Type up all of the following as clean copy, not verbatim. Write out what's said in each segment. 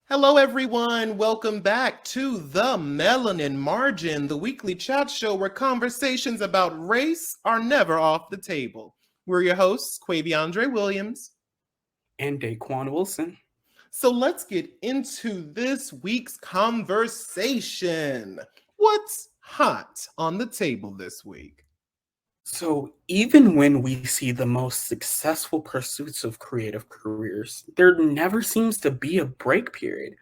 Hello, everyone. Welcome back to the Melanin Margin, the weekly chat show where conversations about race are never off the table. We're your hosts, Quaviondre Williams. And Daquon Wilson. So let's get into this week's conversation. What's hot on the table this week? So, even when we see the most successful pursuits of creative careers, there never seems to be a break period.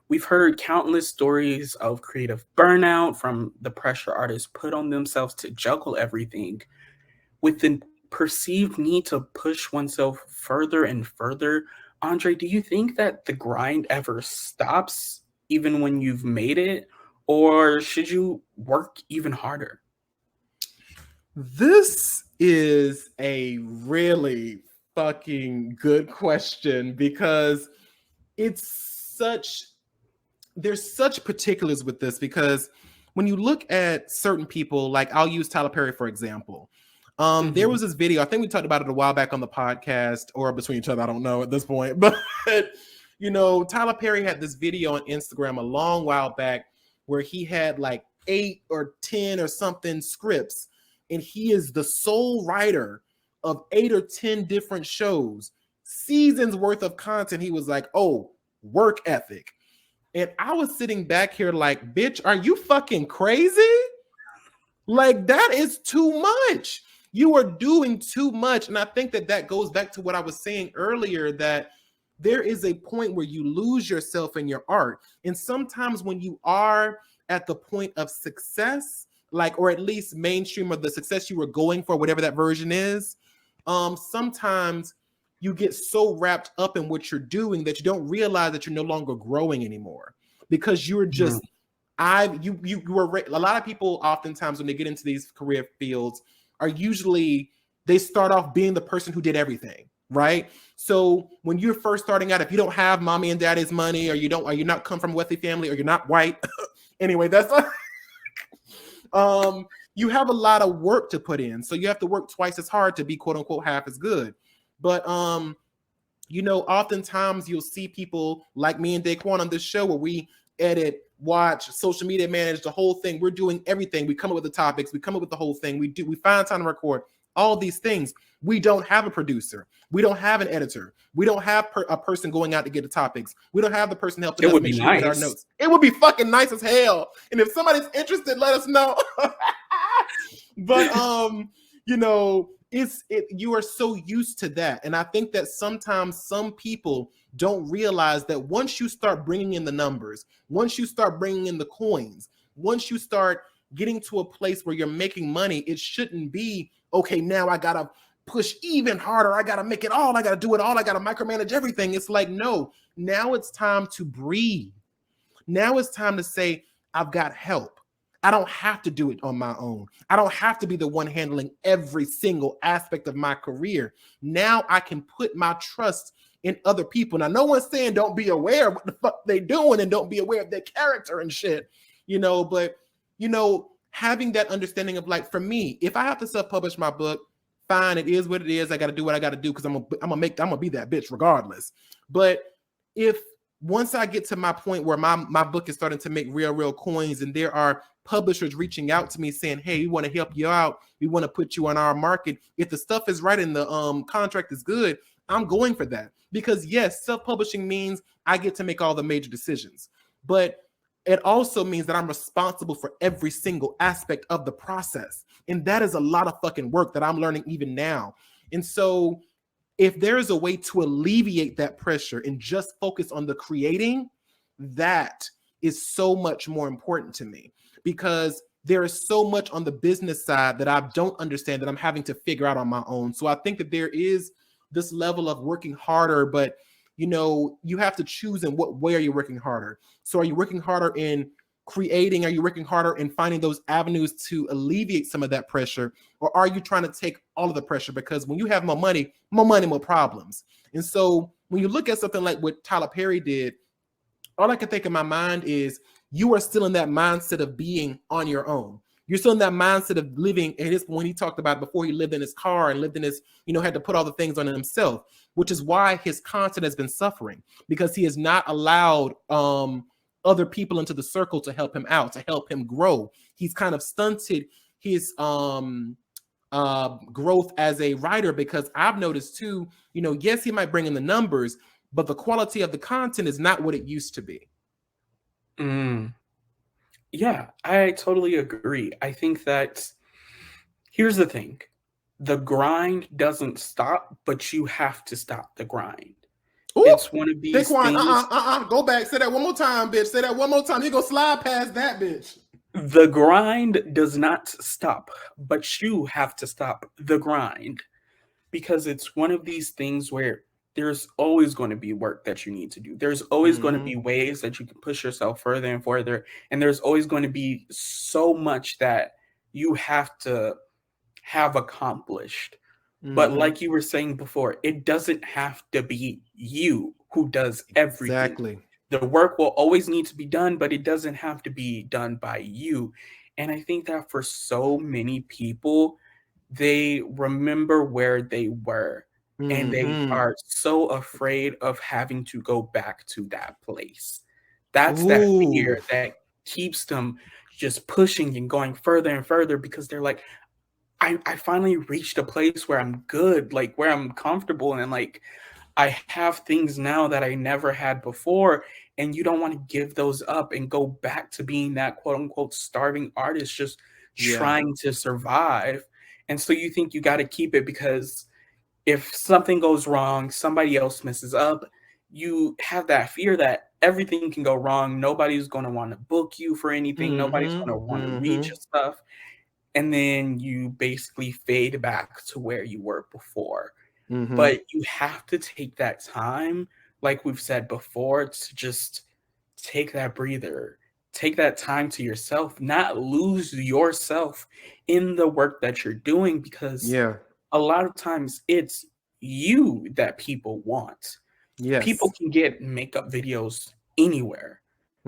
We've heard countless stories of creative burnout from the pressure artists put on themselves to juggle everything with the perceived need to push oneself further and further. Andre, do you think that the grind ever stops even when you've made it? Or should you work even harder? This is a really fucking good question because it's such there's such particulars with this because when you look at certain people, like I'll use Tyler Perry for example. There was this video, I think we talked about it a while back on the podcast or between each other, I don't know at this point, but Tyler Perry had this video on Instagram a long while back where he had like 8 or 10 or something scripts, and he is the sole writer of 8 or 10 different shows, seasons worth of content. He was like, oh, work ethic. And I was sitting back here like, bitch, are you fucking crazy? Like, that is too much. You are doing too much. And I think that goes back to what I was saying earlier, that there is a point where you lose yourself in your art. And sometimes when you are at the point of success, like, or at least mainstream of the success you were going for, whatever that version is, sometimes you get so wrapped up in what you're doing that you don't realize that you're no longer growing anymore because you're just, you were, a lot of people oftentimes when they get into these career fields are usually, they start off being the person who did everything, right? So when you're first starting out, if you don't have mommy and daddy's money, or you're not come from a wealthy family, or you're not white, anyway, that's you have a lot of work to put in. So you have to work twice as hard to be quote unquote half as good. But oftentimes you'll see people like me and Daquon on this show where we edit, watch, social media manage the whole thing. We're doing everything. We come up with the topics, we come up with the whole thing. We find time to record all these things. We don't have a producer. We don't have an editor. We don't have a person going out to get the topics. We don't have the person helping us make sure we get our notes. It would be fucking nice as hell. And if somebody's interested, let us know. But you are so used to that. And I think that sometimes some people don't realize that once you start bringing in the numbers, once you start bringing in the coins, once you start getting to a place where you're making money, it shouldn't be, okay, now I gotta push even harder. I gotta make it all. I gotta do it all. I gotta micromanage everything. It's like, no, now it's time to breathe. Now it's time to say, I've got help. I don't have to do it on my own. I don't have to be the one handling every single aspect of my career. Now I can put my trust in other people. Now, no one's saying don't be aware of what the fuck they doing and don't be aware of their character and shit, but having that understanding of, like, for me, if I have to self-publish my book, fine, it is what it is. I got to do what I got to do because I'm gonna be that bitch regardless. But if once I get to my point where my book is starting to make real coins, and there are publishers reaching out to me saying, hey, we want to help you out, we want to put you on our market, if the stuff is right and the contract is good, I'm going for that. Because yes, self-publishing means I get to make all the major decisions, but it also means that I'm responsible for every single aspect of the process. And that is a lot of fucking work that I'm learning even now. And so if there is a way to alleviate that pressure and just focus on the creating, that is so much more important to me, because there is so much on the business side that I don't understand that I'm having to figure out on my own. So I think that there is this level of working harder, but you have to choose in what way are you working harder. So are you working harder in creating? Are you working harder in finding those avenues to alleviate some of that pressure? Or are you trying to take all of the pressure? Because when you have more money, more problems. And so when you look at something like what Tyler Perry did, all I can think in my mind is you are still in that mindset of being on your own. You're still in that mindset of living. And this when he talked about before, he lived in his car and lived in his, had to put all the things on himself, which is why his content has been suffering, because he has not allowed other people into the circle to help him out, to help him grow. He's kind of stunted his growth as a writer, because I've noticed too, yes, he might bring in the numbers, but the quality of the content is not what it used to be. Yeah, I totally agree. I think that here's the thing. The grind doesn't stop, but you have to stop the grind. Ooh, it's one of these Daquon, things. go back. Say that one more time, bitch. Say that one more time. You go slide past that, bitch. The grind does not stop, but you have to stop the grind, because it's one of these things where there's always going to be work that you need to do. There's always going to be ways that you can push yourself further and further. And there's always going to be so much that you have to have accomplished. But like you were saying before, it doesn't have to be you who does everything. Exactly. The work will always need to be done, but it doesn't have to be done by you. And I think that for so many people, they remember where they were, and they are so afraid of having to go back to that place. That's that fear that keeps them just pushing and going further and further, because they're like, I finally reached a place where I'm good, like where I'm comfortable, and like I have things now that I never had before. And you don't want to give those up and go back to being that quote unquote starving artist, just trying to survive. And so you think you got to keep it, because if something goes wrong, somebody else messes up, you have that fear that everything can go wrong. Nobody's going to want to book you for anything. Nobody's going to want to read your stuff. And then you basically fade back to where you were before. But you have to take that time, like we've said before, to just take that breather, take that time to yourself, not lose yourself in the work that you're doing, because a lot of times it's you that people want. People can get makeup videos anywhere.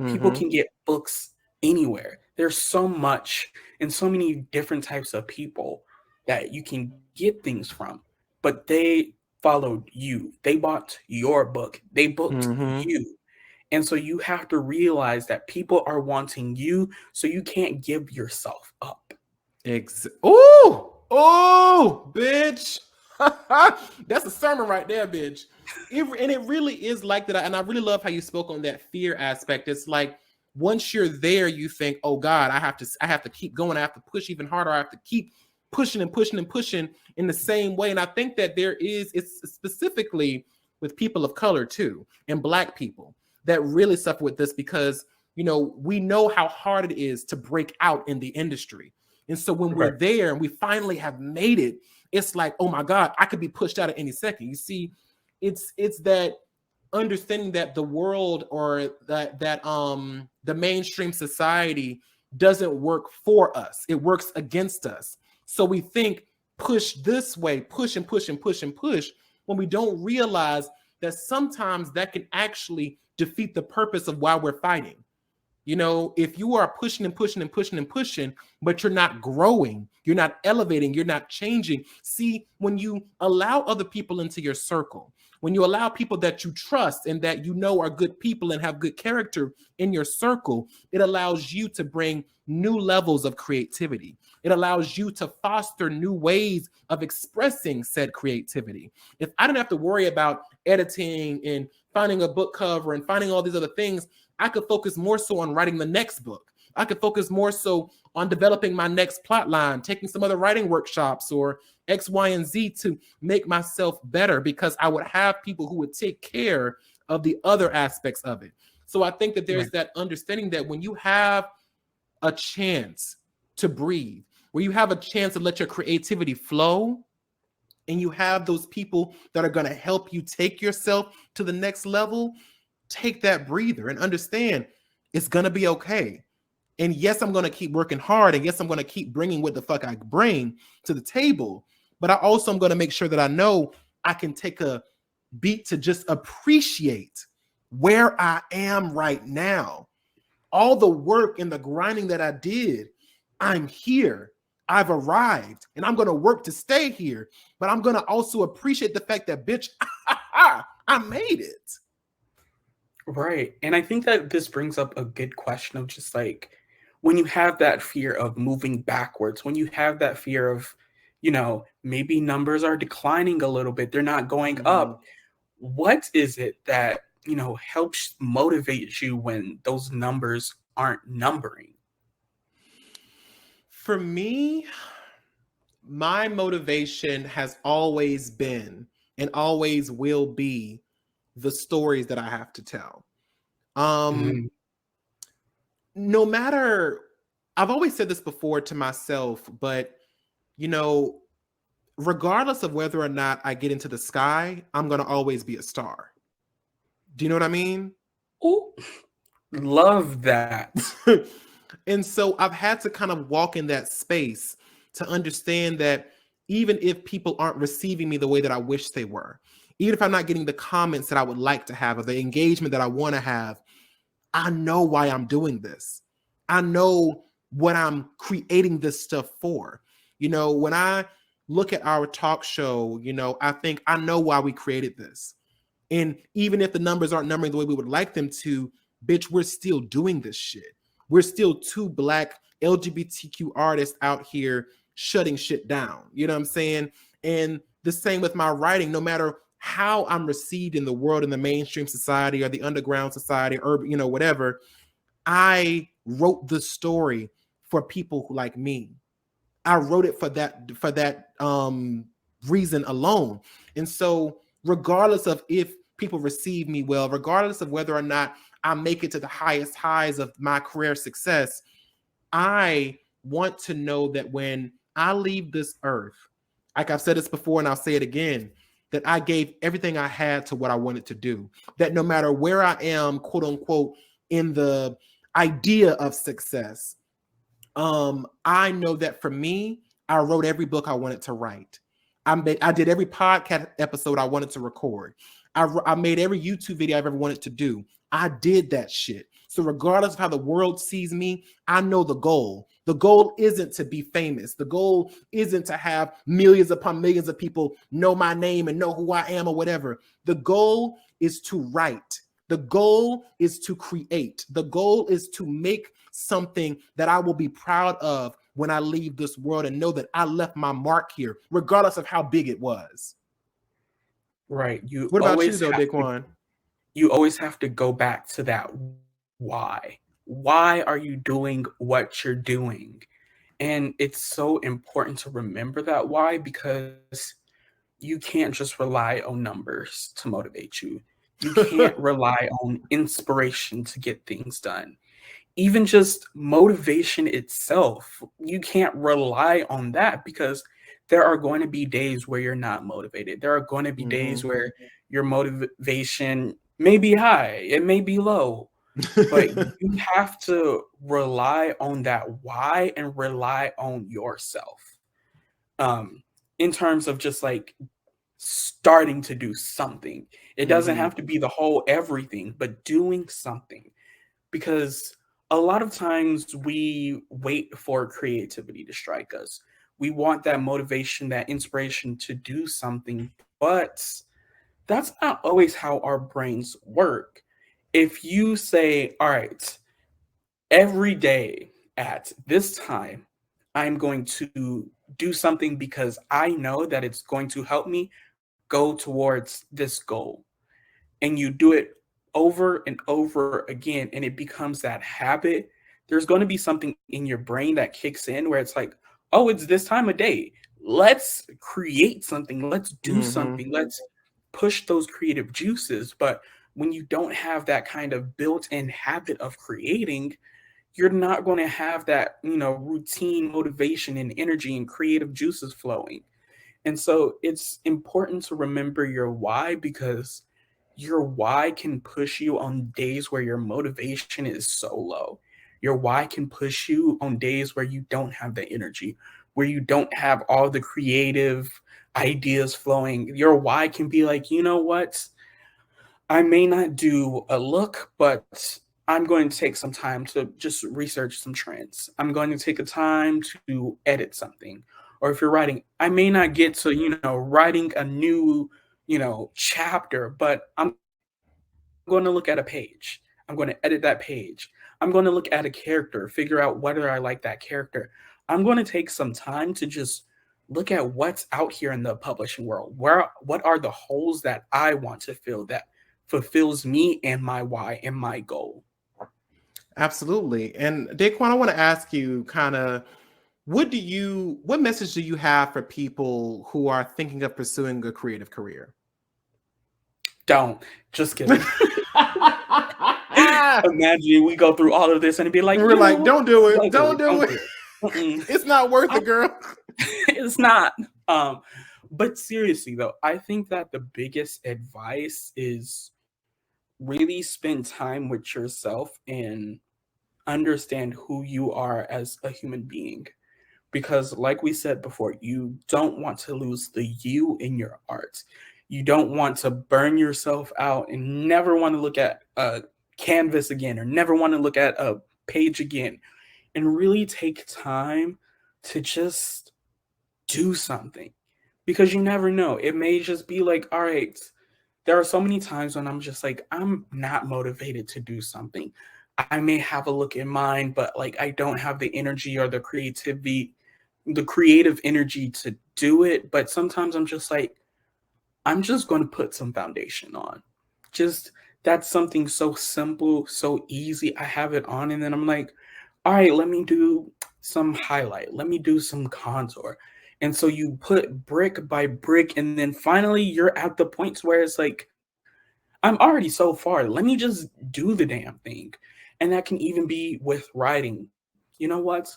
People can get books anywhere. There's so much and so many different types of people that you can get things from, but they followed you. They bought your book. They booked you. And so you have to realize that people are wanting you, so you can't give yourself up. Oh, bitch. That's a sermon right there, bitch. And it really is like that. And I really love how you spoke on that fear aspect. It's like, once you're there, you think, oh God, I have to keep going. I have to push even harder. I have to keep pushing and pushing and pushing in the same way. And I think that it's specifically with people of color too, and Black people that really suffer with this, because, we know how hard it is to break out in the industry. And so when we're there and we finally have made it, it's like, oh my God, I could be pushed out at any second. You see, it's that understanding that the world, or that the mainstream society doesn't work for us. It works against us. So we think push this way, push and push and push and push, when we don't realize that sometimes that can actually defeat the purpose of why we're fighting. If you are pushing and pushing and pushing and pushing, but you're not growing, you're not elevating, you're not changing. See, when you allow other people into your circle, when you allow people that you trust and that are good people and have good character in your circle, it allows you to bring new levels of creativity. It allows you to foster new ways of expressing said creativity. If I didn't have to worry about editing and finding a book cover and finding all these other things, I could focus more so on writing the next book. I could focus more so on developing my next plot line, taking some other writing workshops or X, Y, and Z to make myself better, because I would have people who would take care of the other aspects of it. So I think that there's that understanding that when you have a chance to breathe, where you have a chance to let your creativity flow, and you have those people that are going to help you take yourself to the next level, take that breather and understand it's going to be okay. And yes, I'm going to keep working hard. And yes, I'm going to keep bringing what the fuck I bring to the table. But I also am going to make sure that I know I can take a beat to just appreciate where I am right now. All the work and the grinding that I did I'm here. I've arrived and I'm going to work to stay here. But I'm going to also appreciate the fact that, bitch, I made it. Right. And I think that this brings up a good question of just like when you have that fear of moving backwards, when you have that fear of, maybe numbers are declining a little bit, they're not going up. What is it that, helps motivate you when those numbers aren't numbering? For me, my motivation has always been and always will be the stories that I have to tell. Mm. No matter, I've always said this before to myself, but you know, regardless of whether or not I get into the sky, I'm going to always be a star. Do you know what I mean? Ooh, love that. And so I've had to kind of walk in that space to understand that even if people aren't receiving me the way that I wish they were, even if I'm not getting the comments that I would like to have or the engagement that I want to have, I know why I'm doing this. I know what I'm creating this stuff for. When I look at our talk show, I think I know why we created this. And even if the numbers aren't numbering the way we would like them to, bitch, we're still doing this shit. We're still two Black LGBTQ artists out here shutting shit down. You know what I'm saying? And the same with my writing, no matter how I'm received in the world, in the mainstream society or the underground society, urban, whatever, I wrote the story for people like me. I wrote it for that reason alone. And so regardless of if people receive me well, regardless of whether or not I make it to the highest highs of my career success, I want to know that when I leave this earth, like I've said this before and I'll say it again, that I gave everything I had to what I wanted to do. That no matter where I am, quote unquote, in the idea of success, I know that for me, I wrote every book I wanted to write. I did every podcast episode I wanted to record. I made every YouTube video I've ever wanted to do. I did that shit. So regardless of how the world sees me, I know the goal. The goal isn't to be famous. The goal isn't to have millions upon millions of people know my name and know who I am or whatever. The goal is to write. The goal is to create. The goal is to make something that I will be proud of when I leave this world and know that I left my mark here, regardless of how big it was. Right. What about you, though, Daquon? You always have to go back to that why. Why are you doing what you're doing? And it's so important to remember that why, because you can't just rely on numbers to motivate you. You can't rely on inspiration to get things done. Even just motivation itself, you can't rely on that because there are going to be days where you're not motivated. There are going to be days where your motivation may be high, it may be low, but you have to rely on that why and rely on yourself. In terms of just like starting to do something. It doesn't have to be the whole everything, but doing something. Because a lot of times we wait for creativity to strike us. We want that motivation, that inspiration to do something, but that's not always how our brains work. If you say, all right, every day at this time, I'm going to do something because I know that it's going to help me go towards this goal, and you do it over and over again, and it becomes that habit, there's going to be something in your brain that kicks in where it's like, oh, it's this time of day. Let's create something. Let's do something. Let's push those creative juices. But when you don't have that kind of built-in habit of creating, you're not going to have that, routine motivation and energy and creative juices flowing. And so it's important to remember your why, because your why can push you on days where your motivation is so low. Your why can push you on days where you don't have the energy, where you don't have all the creative ideas flowing. Your why can be like, you know what? I may not do a look, but I'm going to take some time to just research some trends. I'm going to take a time to edit something. Or if you're writing, I may not get to, writing a new, chapter, but I'm going to look at a page. I'm going to edit that page. I'm going to look at a character, figure out whether I like that character. I'm going to take some time to just look at what's out here in the publishing world. What are the holes that I want to fill that fulfills me and my why and my goal? Absolutely. And Daquon, I want to ask you kind of what message do you have for people who are thinking of pursuing a creative career? Don't. Just kidding. Imagine we go through all of this and it'd be like, we're like, don't do it. Don't do it. It's not worth it, girl. It's not. But seriously though, I think that the biggest advice is really spend time with yourself and understand who you are as a human being. Because like we said before, you don't want to lose the you in your art. You don't want to burn yourself out and never want to look at a canvas again or never want to look at a page again, and really take time to just do something, because you never know. It may just be like, all right, there are so many times when I'm just like, I'm not motivated to do something. I may have a look in mind, but like I don't have the energy or the creative energy to do it. But sometimes I'm just like, I'm just going to put some foundation on. Just that's something so simple, so easy. I have it on, and then I'm like, all right, let me do some highlight. Let me do some contour. And so you put brick by brick, and then finally you're at the points where it's like, I'm already so far. Let me just do the damn thing. And that can even be with writing. You know what?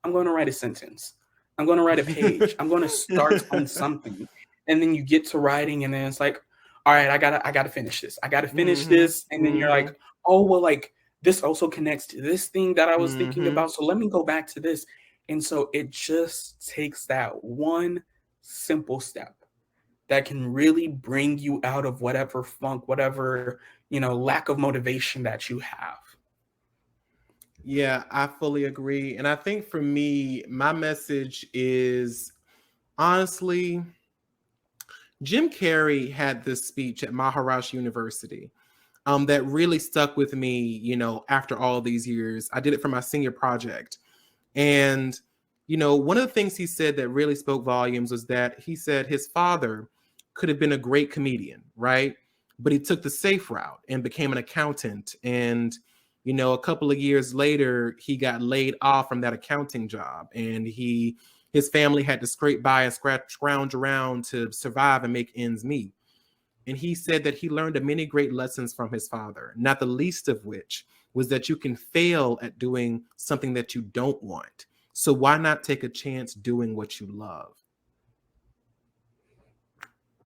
I'm going to write a sentence. I'm going to write a page. I'm going to start on something. And then you get to writing, and then it's like, all right, I gotta finish this. I gotta finish this. And then you're like, oh, well, like this also connects to this thing that I was thinking about. So let me go back to this. And so it just takes that one simple step that can really bring you out of whatever funk, whatever, lack of motivation that you have. Yeah, I fully agree. And I think for me, my message is honestly, Jim Carrey had this speech at Maharash University that really stuck with me, after all these years. I did it for my senior project. And, one of the things he said that really spoke volumes was that he said his father could have been a great comedian, right? But he took the safe route and became an accountant. And, a couple of years later, he got laid off from that accounting job. And his family had to scrape by and scrounge around to survive and make ends meet. And he said that he learned many great lessons from his father, not the least of which was that you can fail at doing something that you don't want. So why not take a chance doing what you love?